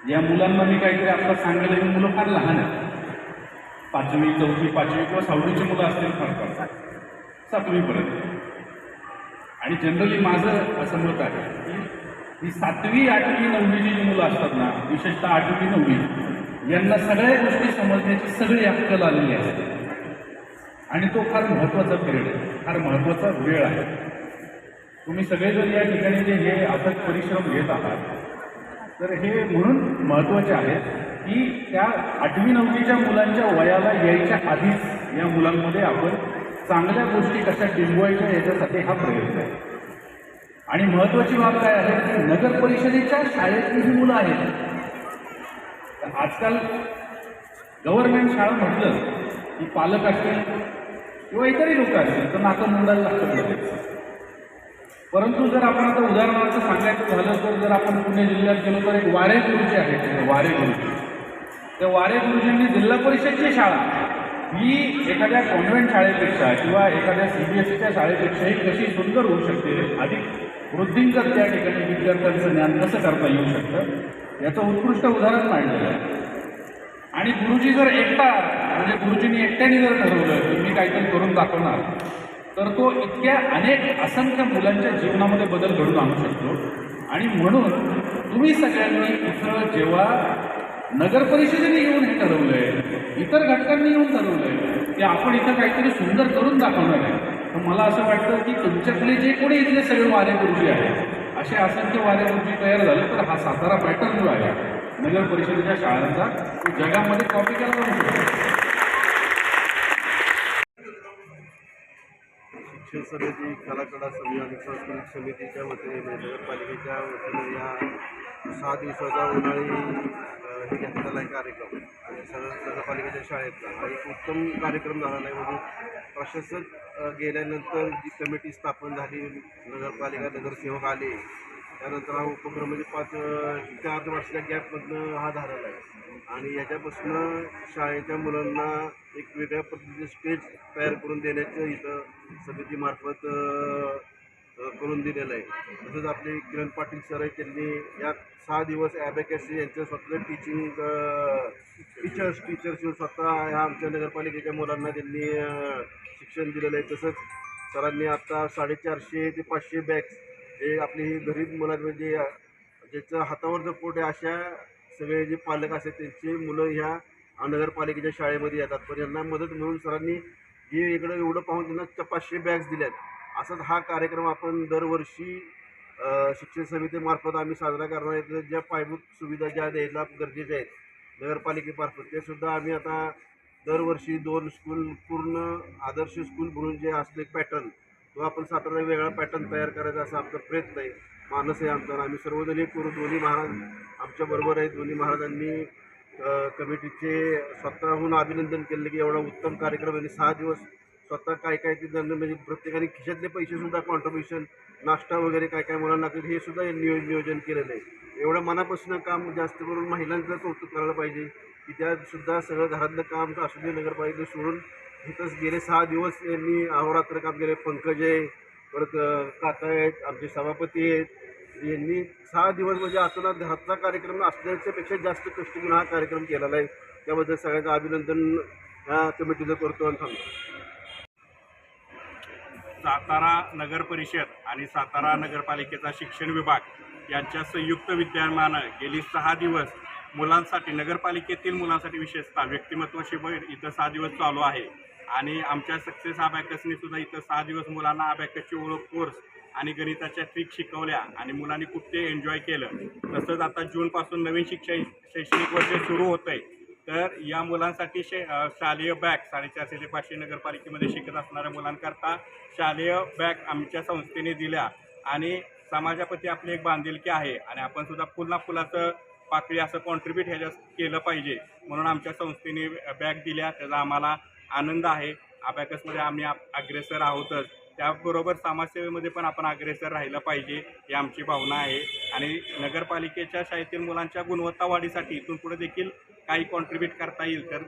या मुलांना मी काहीतरी आता सांगायला की मुलं फार लहान आहेत, 5वी 4थी 5वी किंवा 6वीची मुलं असतील फार फार 7वीपर्यंत. आणि जनरली माझं असं मत आहे की ही 7वी 8वी 9वीची जी मुलं असतात ना, विशेषतः 8वी 9वी, यांना सगळ्या गोष्टी समजण्याची सगळी अक्कल आलेली असते. आणि तो फार महत्त्वाचा पिरियड आहे, फार महत्त्वाचा वेळ आहे. तुम्ही सगळेजण या ठिकाणी जे हे अथक परिश्रम घेत आहात, तर हे म्हणून महत्त्वाचे आहे की त्या 8वी 9वीच्या मुलांच्या वयाला यायच्या आधीच या मुलांमध्ये आपण चांगल्या गोष्टी कशा टिकवायच्या याच्यासाठी हा प्रयत्न आहे. आणि महत्त्वाची बाब काय आहे की नगर परिषदेच्या शाळेतली ही मुलं आहेत. तर आजकाल गव्हर्नमेंट शाळा म्हटलं की पालक असतील किंवा इतरही लोक असतील तर नातं मोडायला लागतं लगेच. परंतु जर आपण आता उदाहरणार्थ सांगायचं झालं तर जर आपण पुणे जिल्ह्यात गेलो तर एक वारे गुरुजी आहेत, वारे गुरुजी. त्या वारे गुरुजींनी जिल्हा परिषदची शाळा ही एखाद्या कॉन्व्हेंट शाळेपेक्षा किंवा एखाद्या CBSEच्या शाळेपेक्षाही कशी सुंदर होऊ शकते, अधिक वृद्धिंगत त्या ठिकाणी विद्यार्थ्यांचं ज्ञान कसं करता येऊ शकतं याचं उत्कृष्ट उदाहरण मांडलेलं आहे. आणि गुरुजी जर एकटा म्हणजे गुरुजींनी एकट्याने जर ठरवलं की मी काहीतरी करून दाखवणार, तर तो इतक्या अनेक असंख्य मुलांच्या जीवनामध्ये बदल घडून आणू शकतो. आणि म्हणून तुम्ही सगळ्यांनी इथं जेव्हा नगर परिषदेने येऊन हे ठरवलंय, इतर घटकांनी येऊन ठरवलंय की आपण इथं काहीतरी सुंदर करून दाखवणार आहे, तर मला असं वाटतं की तुमच्याकडे जे कोणी इथले सगळे वारे गुरुजी आहेत असे असंख्य वारे गुरुजी तयार झाले तर हा सातारा पॅटर्न जो आहे नगर परिषदेच्या शाळांचा तो जगामध्ये कॉपी केला जाऊ शकतो. शिक्षण समिती, कलाकडा आणि सांस्कृतिक समितीच्या वतीने नगरपालिकेच्या वतीने या 6 दिवसाचा उन्हाळी हे घेतलेला आहे कार्यक्रम आणि नगरपालिकेच्या शाळेतला हा एक उत्तम कार्यक्रम झालेला आहे. म्हणजे प्रशासक गेल्यानंतर जी कमिटी स्थापन झाली, नगरपालिका नगरसेवक आले, त्यानंतर हा उपक्रम म्हणजे 4 वर्षाच्या गॅपमधनं हा झालेला आहे. आणि याच्यापासून शाळेच्या मुलांना एक वेगळ्या पद्धतीचे स्टेज तयार करून देण्याचं इथं समितीमार्फत करून दिलेलं आहे. तसंच आपले किरण पाटील सर आहेत, त्यांनी या 6 दिवस ॲबॅकस यांचं स्वतः टीचर्स स्वतः ह्या आमच्या नगरपालिकेच्या मुलांना त्यांनी शिक्षण दिलेलं आहे. तसंच सरांनी आता 450 ते 500 बॅग्स हे आपली गरीब मुलांना म्हणजे ज्याचं हातावरचं पोट आहे अशा सगळे जे पालक असतात त्यांची मुलं ह्या नगरपालिकेच्या शाळेमध्ये येतात. पण यांना मदत म्हणून सरांनी हे इकडं एवढं पाहून त्यांना 500 बॅग्स दिल्यात. असाच हा कार्यक्रम आपण दरवर्षी शिक्षण समितीमार्फत आम्ही साजरा करणार आहे. ज्या पायाभूत सुविधा ज्या द्यायला गरजेच्या आहेत नगरपालिकेमार्फत ते सुद्धा आम्ही आता दरवर्षी 2 स्कूल पूर्ण आदर्श स्कूल म्हणून जे असले पॅटर्न तो आपण सातारा वेगळा पॅटर्न तयार करायचा असा आमचा प्रयत्न आहे, मानस आहे आमचा. आम्ही सर्वजण एक करू. दोन्ही महाराज आमच्याबरोबर आहेत. दोन्ही महाराजांनी कमिटीचे स्वतःहून अभिनंदन केलं की एवढा उत्तम कार्यक्रम आणि 6 दिवस स्वतः काय काय ते त्यांना म्हणजे प्रत्येकाने खिशातले पैसेसुद्धा कॉन्ट्रीब्युशन नाश्ता वगैरे काय काय मुलांना हे सुद्धा नियोजन केलेलं आहे. एवढं मनापासून काम जास्त करून महिलांचं कौतुक करायला पाहिजे की त्यासुद्धा सगळं घरातलं काम असू दे नगरपालिकेत सोडून इथंच गेले 6 दिवस यांनी अहोरात्र काम केले. पंकज आहे, परत काका आहेत, आमचे सभापती आहेत, यांनी 6 दिवस म्हणजे आतोनात घरातला कार्यक्रम असण्याच्यापेक्षा जास्त कष्ट घेऊन हा कार्यक्रम केलेला आहे. त्याबद्दल सगळ्यांचं अभिनंदन ह्या कमिटीचं करतो आणि थांबतो. सातारा नगर परिषद आणि सातारा नगरपालिकेचा शिक्षण विभाग यांच्या संयुक्त विद्यमानं गेली 6 दिवस मुलांसाठी नगरपालिकेतील मुलांसाठी विशेषतः व्यक्तिमत्व शिबिर इथं 6 दिवस चालू आहे. आणि आमच्या सक्सेस अबॅकसने सुद्धा इथं 6 दिवस मुलांना अबॅकसची ओळख कोर्स आणि गणिताच्या ट्रिक शिकवल्या आणि मुलांनी खूप ते एन्जॉय केलं. तसंच आता जूनपासून नवीन शैक्षणिक वर्ष सुरू होतं आहे, तर या मुलांसाठी शालेय बॅग 450 ते 500 नगरपालिकेमध्ये शिकत असणाऱ्या मुलांकरता शालेय बॅग आमच्या संस्थेने दिल्या. आणि समाजाप्रती आपली एक बांधिलकी आहे आणि आपण सुद्धा फुलाचं पाकळी असं कॉन्ट्रीब्यूट ह्याच्यात केलं पाहिजे म्हणून आमच्या संस्थेने बॅग दिल्या. त्याचा आम्हाला आनंद आहे. अबॅकसमध्ये आम्ही अग्रेसर आहोतच, त्याबरोबर समाजसेवेमध्ये पण आपण अग्रेसर राहिलं पाहिजे ही आमची भावना आहे. आणि नगरपालिकेच्या शाळेतील मुलांच्या गुणवत्ता वाढीसाठी इथून पुढे देखील काही कॉन्ट्रीब्यूट करता येईल तर